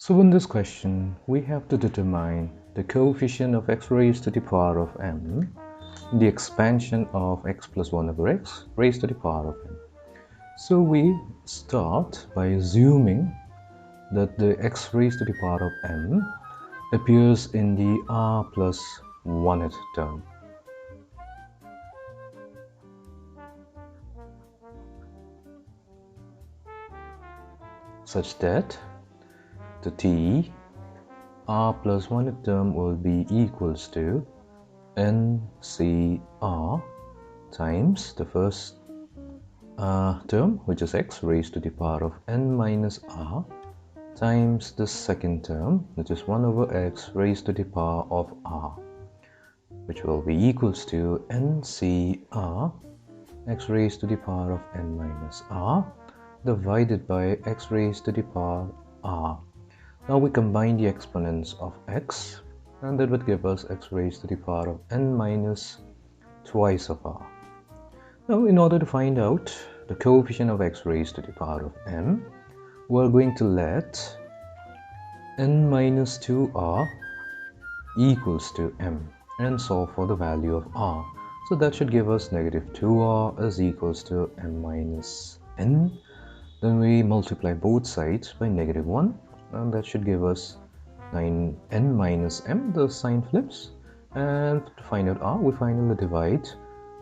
So in this question, we have to determine the coefficient of x raised to the power of m, the expansion of x plus 1 over x raised to the power of m. So we start by assuming that the x raised to the power of m appears in the r plus 1th term. Such that the t r plus 1th term will be equals to ncr times the first term, which is x raised to the power of n minus r, times the second term, which is 1 over x raised to the power of r, which will be equals to ncr x raised to the power of n minus r divided by x raised to the power r. Now we combine the exponents of x, and that would give us x raised to the power of n minus twice of r. Now, in order to find out the coefficient of x raised to the power of m, we're going to let n minus 2r equals to m and solve for the value of r. So that should give us negative 2r is equals to m minus n. Then we multiply both sides by negative 1, and that should give us 9n minus m. The sign flips, and to find out r, we finally divide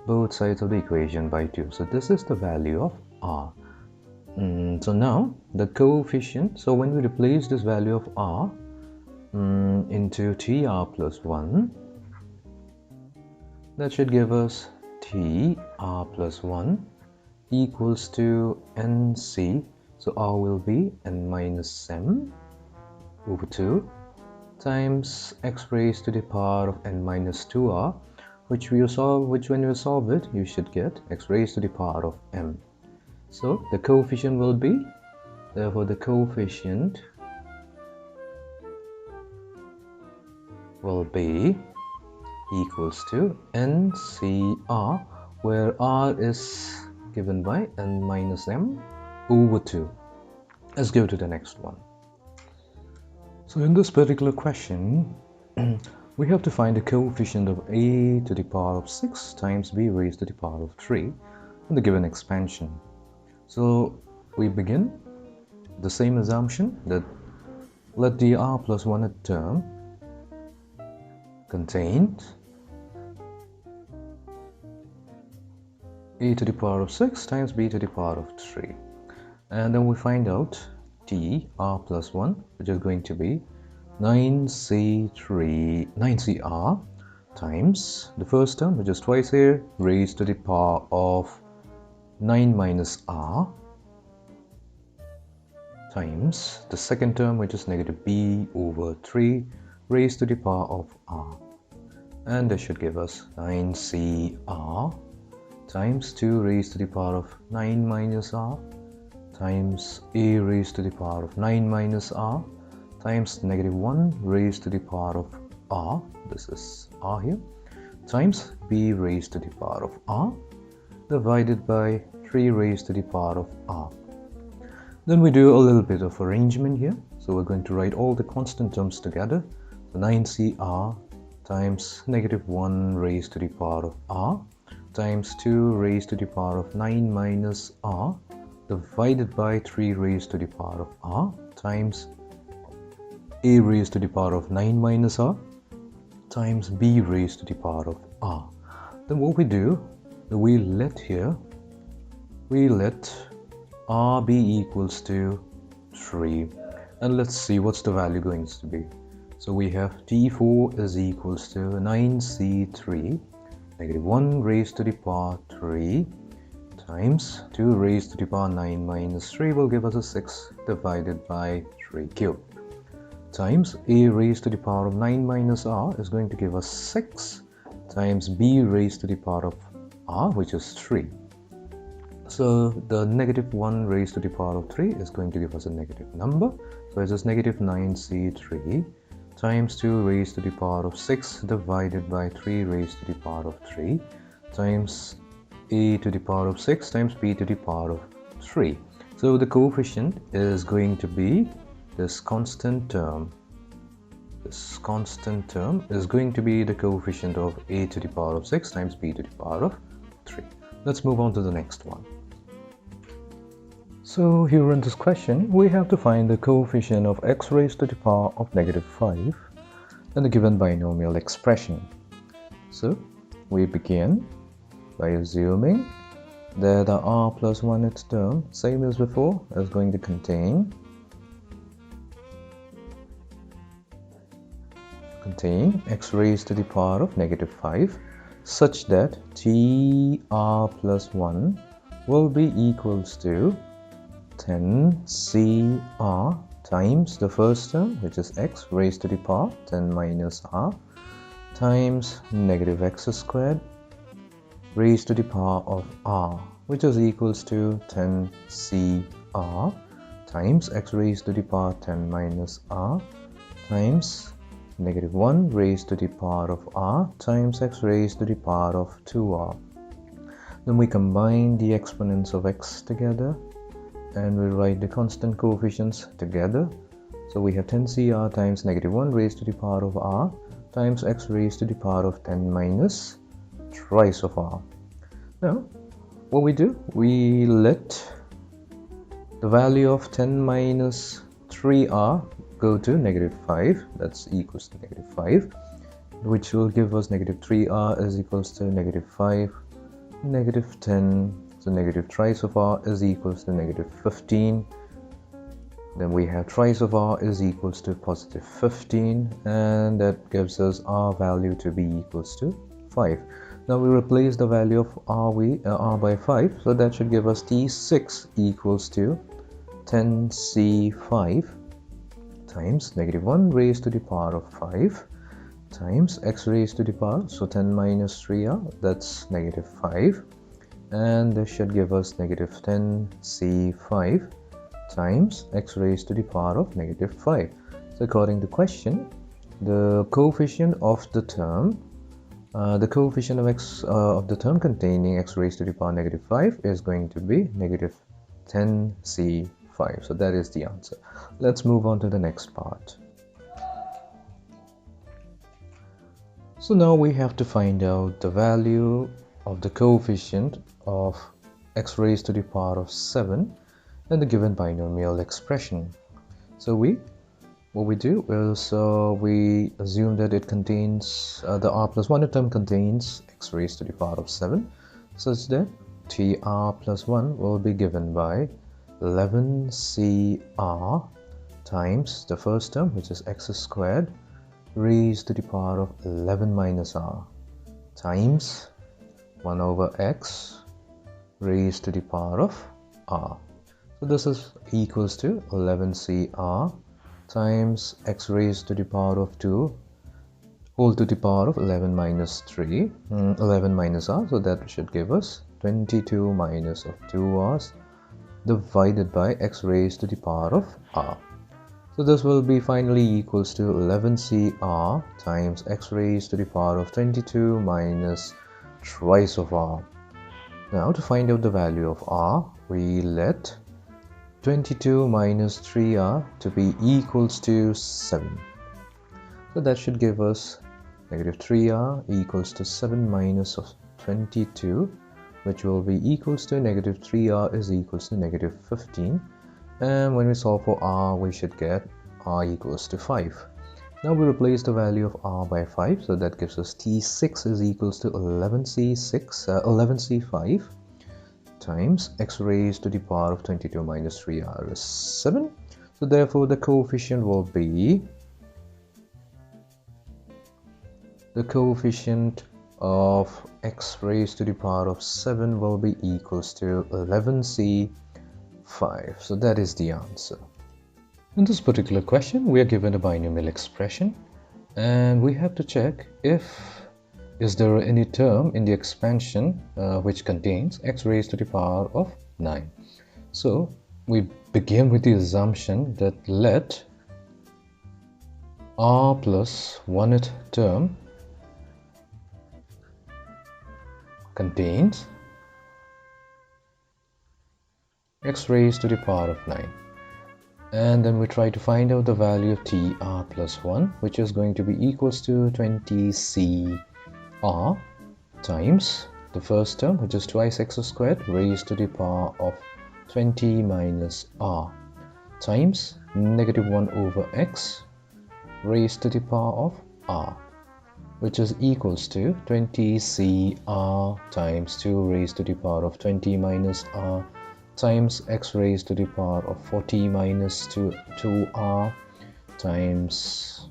both sides of the equation by 2. So this is the value of r. So now the coefficient, so when we replace this value of r into tr plus 1, that should give us tr plus 1 equals to nc. So r will be n minus m over 2 times x raised to the power of n minus 2r, which when you solve it, you should get x raised to the power of m. So the coefficient will be, therefore the coefficient will be equals to ncr, where r is given by n minus m over 2. Let's go to the next one. So in this particular question, we have to find the coefficient of a to the power of 6 times b raised to the power of 3 in the given expansion. So we begin the same assumption that let the r plus 1th term contain a to the power of 6 times b to the power of 3. And then we find out t r plus 1, which is going to be 9cr times the first term, which is twice here, raised to the power of 9 minus r, times the second term, which is negative b over 3 raised to the power of r. And this should give us 9cr times 2 raised to the power of 9 minus r times a raised to the power of 9 minus r times negative 1 raised to the power of r, this is r here, times b raised to the power of r divided by 3 raised to the power of r. Then we do a little bit of arrangement here. So we're going to write all the constant terms together. So 9cr times negative 1 raised to the power of r times 2 raised to the power of 9 minus r divided by 3 raised to the power of r times a raised to the power of 9 minus r times b raised to the power of r. Then what we do, we let r be equals to 3, and let's see what's the value going to be. So we have t4 is equals to 9c3 negative 1 raised to the power 3 times 2 raised to the power 9 minus 3 will give us a 6 divided by 3 cubed, times a raised to the power of 9 minus r is going to give us 6 times b raised to the power of r, which is 3. So the negative 1 raised to the power of 3 is going to give us a negative number. So it's just negative 9c3 times 2 raised to the power of 6 divided by 3 raised to the power of 3 times a to the power of 6 times b to the power of 3. So the coefficient is going to be this constant term is going to be the coefficient of a to the power of 6 times b to the power of 3. Let's move on to the next one. So here in this question, we have to find the coefficient of x raised to the power of -5 in the given binomial expression. So we begin by assuming that the r plus 1th term, same as before, is going to contain x raised to the power of -5 such that tr plus 1 will be equals to 10cr times the first term, which is x raised to the power 10 minus r, times -x squared raised to the power of r, which is equals to 10cr times x raised to the power 10 minus r times -1 raised to the power of r times x raised to the power of 2r. Then we combine the exponents of x together and we write the constant coefficients together. So we have 10cr times -1 raised to the power of r times x raised to the power of 10 minus twice of r. Now what we do, we let the value of 10 minus 3r go to -5, that's equals to -5, which will give us -3r is equals to -5, -10, so negative thrice of r is equals to -15. Then we have thrice of r is equals to +15, and that gives us r value to be equals to 5. Now we replace the value of r by 5, so that should give us t6 equals to 10c5 times -1 raised to the power of 5 times x raised to the power, so 10 minus 3r, that's -5, and this should give us -10c5 times x raised to the power of -5. So according to question, the coefficient of the term of the term containing x raised to the power -5 is going to be -10c5. So that is the answer. Let's move on to the next part. So now we have to find out the value of the coefficient of x raised to the power of 7 in the given binomial expression. So what we do is we assume that it contains the r plus 1 term contains x raised to the power of 7 such that tr plus 1 will be given by 11cr times the first term, which is x squared raised to the power of 11 minus r times 1 over x raised to the power of r. So this is equals to 11cr times x raised to the power of 2 whole to the power of 11 minus 11 minus r, so that should give us 22 minus of 2r's divided by x raised to the power of r. So this will be finally equals to 11cr times x raised to the power of 22 minus twice of r. Now to find out the value of r, we let 22 minus 3r to be equals to 7. So that should give us -3r equals to 7 minus of 22, which will be equals to -3r is equals to -15. And when we solve for r, we should get r equals to 5. Now we replace the value of r by 5, so that gives us t6 is equals to 11c5 times x raised to the power of 22 minus 3r is 7. So therefore the coefficient will be of x raised to the power of 7 will be equals to 11c5. So that is the answer. In this particular question, we are given a binomial expression and we have to check is there any term in the expansion which contains x raised to the power of 9. So we begin with the assumption that let r plus 1th term contains x raised to the power of 9, and then we try to find out the value of tr plus 1, which is going to be equals to 20cr times the first term, which is twice x squared raised to the power of 20 minus r, times negative 1 over x raised to the power of r, which is equals to 20cr times 2 raised to the power of 20 minus r times x raised to the power of 40 minus 2r times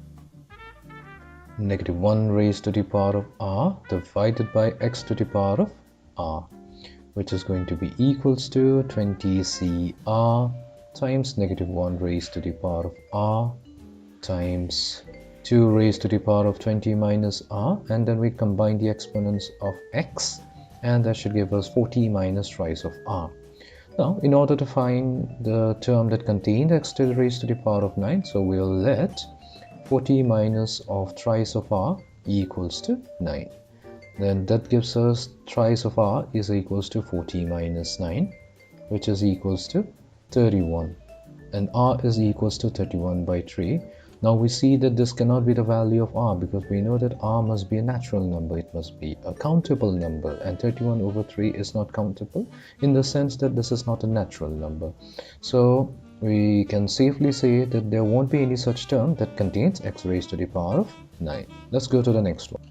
negative 1 raised to the power of r divided by x to the power of r, which is going to be equals to 20cr times negative 1 raised to the power of r times 2 raised to the power of 20 minus r, and then we combine the exponents of x, and that should give us 40 minus twice of r. Now, in order to find the term that contains x to the raised to the power of 9, so we'll let 40 minus of thrice of r equals to 9. Then that gives us thrice of r is equals to 40 minus 9, which is equals to 31. And r is equals to 31 by 3. Now we see that this cannot be the value of r, because we know that r must be a natural number. It must be a countable number, and 31 over 3 is not countable in the sense that this is not a natural number. So we can safely say that there won't be any such term that contains x raised to the power of 9. Let's go to the next one.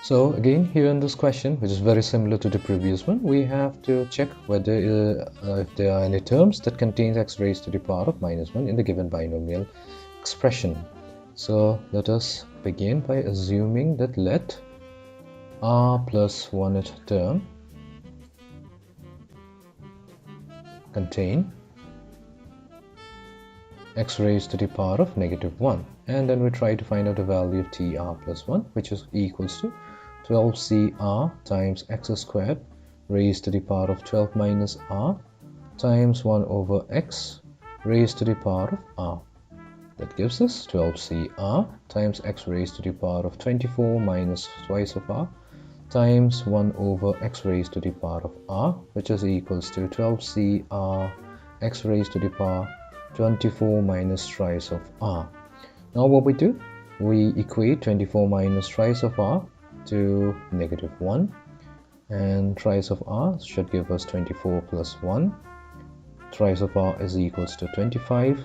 So again, here in this question, which is very similar to the previous one, we have to check whether if there are any terms that contains x raised to the power of minus 1 in the given binomial expression. So let us begin by assuming that let r plus 1th term contain x raised to the power of negative 1, and then we try to find out the value of tr plus 1, which is equals to 12cr times x squared raised to the power of 12 minus r times 1 over x raised to the power of r. That gives us 12cr times x raised to the power of 24 minus twice of r times 1 over x raised to the power of r, which is equals to 12cr x raised to the power 24 minus thrice of r. Now what we do, we equate 24 minus thrice of r to negative 1, and thrice of r should give us 24 plus 1. Thrice of r is equals to 25.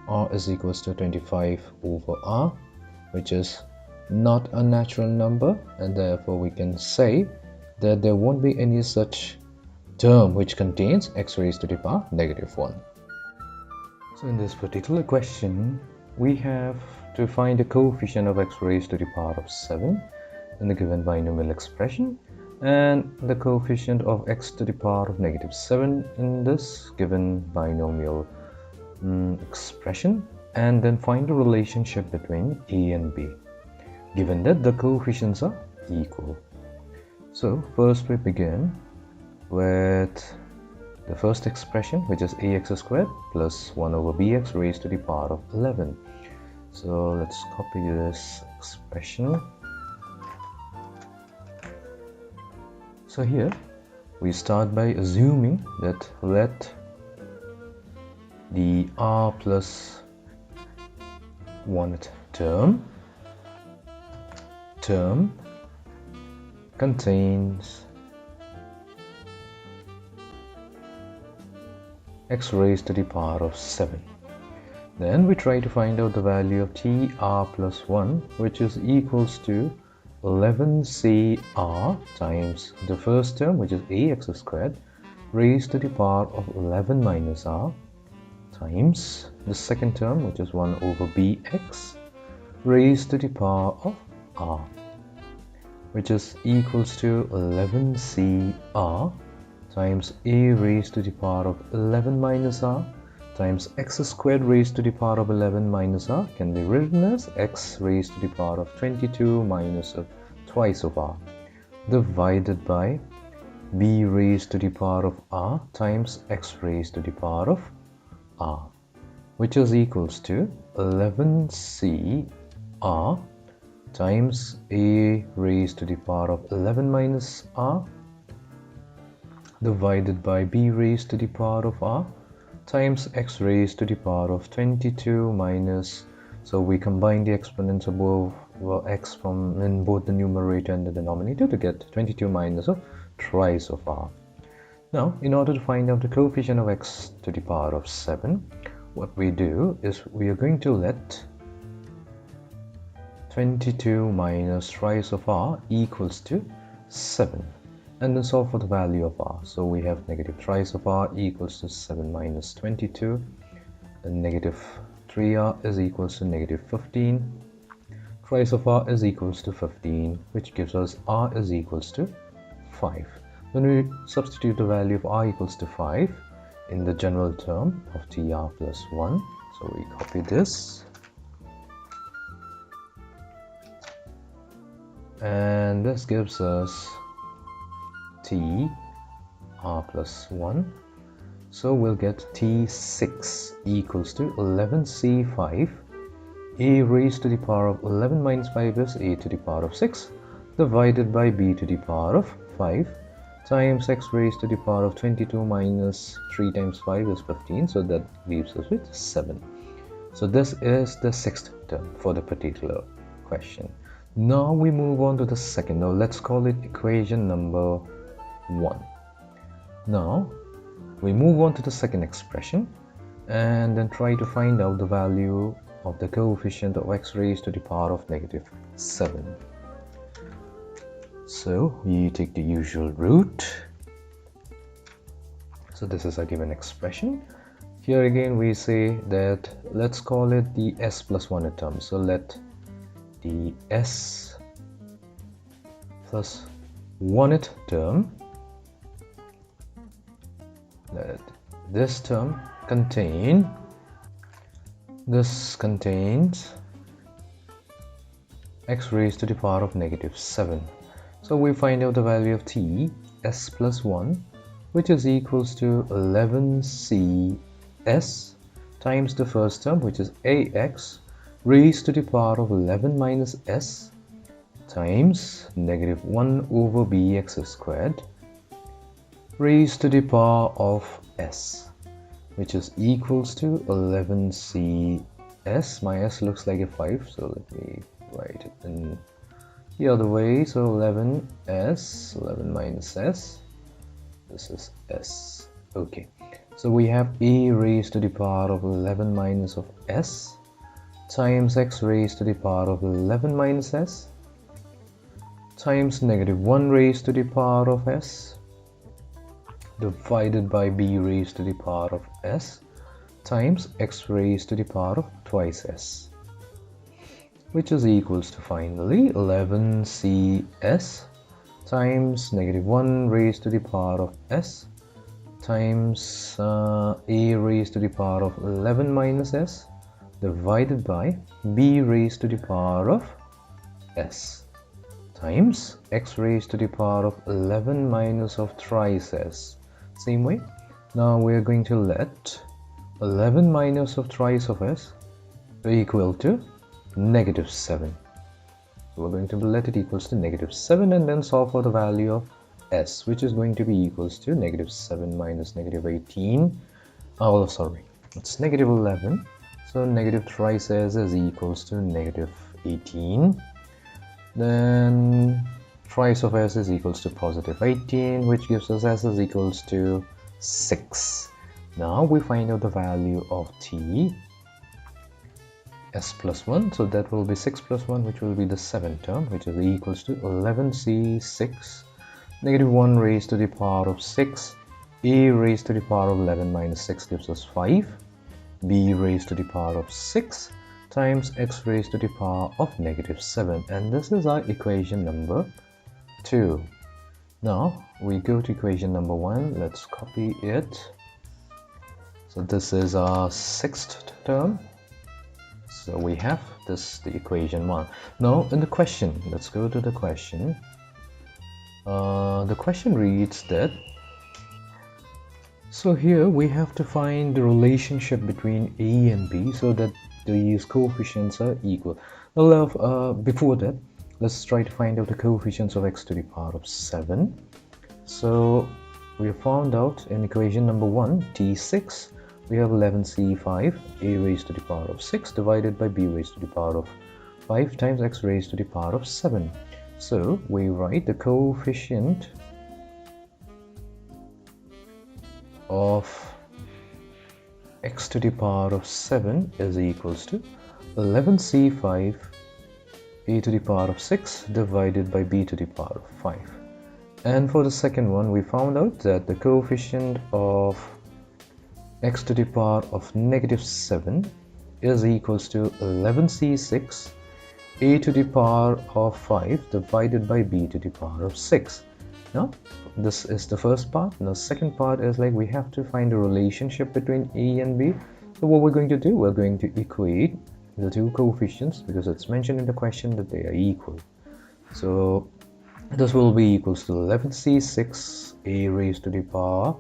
R is equals to 25 over r, which is not a natural number, and therefore we can say that there won't be any such term which contains x raised to the power negative 1. So in this particular question, we have to find the coefficient of x raised to the power of 7 in the given binomial expression, and the coefficient of x to the power of negative 7 in this given binomial expression, and then find the relationship between a and b, given that the coefficients are equal. So first we begin with the first expression, which is ax squared plus 1 over bx raised to the power of 11. So let's copy this expression. So here we start by assuming that let the r plus 1th term contains x raised to the power of 7. Then we try to find out the value of tr plus 1, which is equals to 11cr times the first term, which is ax squared raised to the power of 11 minus r, times the second term, which is 1 over bx raised to the power of r, which is equals to 11cr times a raised to the power of 11 minus r times x squared raised to the power of 11 minus r can be written as x raised to the power of 22 minus twice of r, divided by b raised to the power of r times x raised to the power of r, which is equals to 11cr times a raised to the power of 11 minus r divided by b raised to the power of r, times x raised to the power of 22 minus, so we combine the exponents above x from in both the numerator and the denominator to get 22 minus of thrice of r. Now, in order to find out the coefficient of x to the power of 7, what we do is we are going to let 22 minus thrice of r equals to 7, and then solve for the value of r. So we have negative thrice of r equals to 7 minus 22, and negative 3r is equals to negative 15. Thrice of r is equals to 15, which gives us r is equals to 5. When we substitute the value of r equals to 5 in the general term of tr plus 1, so we copy this, and this gives us t r plus 1. So we'll get t6 equals to 11c5. A raised to the power of 11 minus 5 is a to the power of 6 divided by b to the power of 5 times x raised to the power of 22 minus 3 times 5 is 15, so that leaves us with 7. So this is the sixth term for the particular question. Now we move on to the second. Now let's call it equation number 1. Now we move on to the second expression and then try to find out the value of the coefficient of x raised to the power of negative 7. So we take the usual route. So this is a given expression. Here again we say that let's call it the s plus 1 term. So let the s plus 1th term, let this term contains x raised to the power of negative 7. So we find out the value of t, s plus 1, which is equals to 11cs times the first term, which is ax raised to the power of 11 minus s times negative 1 over bx squared raised to the power of s, which is equals to 11cs. My s looks like a 5, so let me write it in the other way. So 11s, 11 minus s, this is s. Okay, so we have a raised to the power of 11 minus of s times x raised to the power of 11 minus s times negative 1 raised to the power of s divided by b raised to the power of s times x raised to the power of twice s, which is equals to finally 11cs times negative 1 raised to the power of s times a raised to the power of 11 minus s divided by b raised to the power of s times x raised to the power of 11 minus of thrice s. Same way, now we are going to let 11 minus of thrice of s equal to negative 7. So we're going to let it equals to negative 7 and then solve for the value of s, which is going to be equals to negative 7 minus negative 18. Oh, sorry, it's negative 11. So negative thrice s is equals to negative 18. Then thrice of s is equals to positive 18, which gives us s is equals to 6. Now we find out the value of t, s plus 1, so that will be 6 plus 1, which will be the 7th term, which is equals to 11c6 negative 1 raised to the power of 6, a raised to the power of 11 minus 6 gives us 5, b raised to the power of 6 times x raised to the power of negative 7, and this is our equation number 2. Now we go to equation number 1. Let's copy it. So this is our 6th term. So we have this, the equation 1. Now in the question, let's go to the question. The question reads that, so here we have to find the relationship between a and b so that these coefficients are equal. Now before that, let's try to find out the coefficients of x to the power of 7. So we found out in equation number 1, t6, we have 11c5 a raised to the power of 6 divided by b raised to the power of 5 times x raised to the power of 7. So we write the coefficient of x to the power of 7 is equals to 11c5 a to the power of 6 divided by b to the power of 5. And for the second one, we found out that the coefficient of x to the power of negative 7 is equals to 11c6 a to the power of 5 divided by b to the power of 6. Now, this is the first part. Now, the second part is like we have to find a relationship between a and b. So what we're going to do, we're going to equate the two coefficients because it's mentioned in the question that they are equal. So this will be equals to 11c6 a raised to the power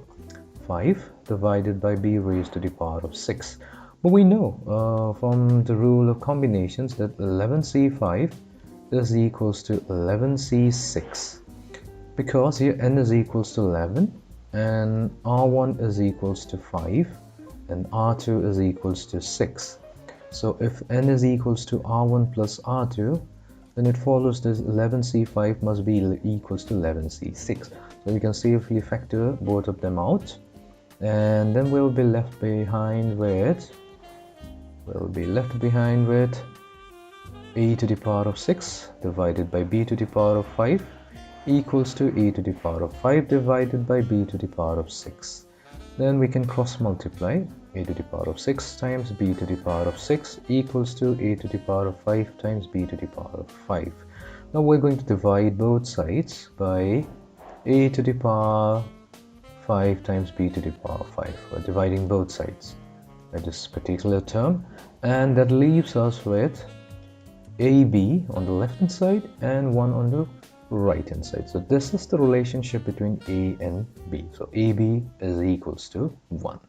5 divided by b raised to the power of 6. But we know from the rule of combinations that 11c5 is equals to 11c6 because here n is equals to 11 and r1 is equals to 5 and r2 is equals to 6. So if n is equals to r1 plus r2, then it follows that 11c5 must be equals to 11c6. So we can safely factor both of them out, and then we'll be left behind with a to the power of 6 divided by b to the power of 5 equals to a to the power of 5 divided by b to the power of 6. Then we can cross multiply. A to the power of 6 times b to the power of 6 equals to a to the power of 5 times b to the power of 5. Now we're going to divide both sides by a to the power 5 times b to the power of 5. We're dividing both sides by this particular term, and that leaves us with ab on the left hand side and 1 on the right hand side. So this is the relationship between a and b. So ab is equals to 1.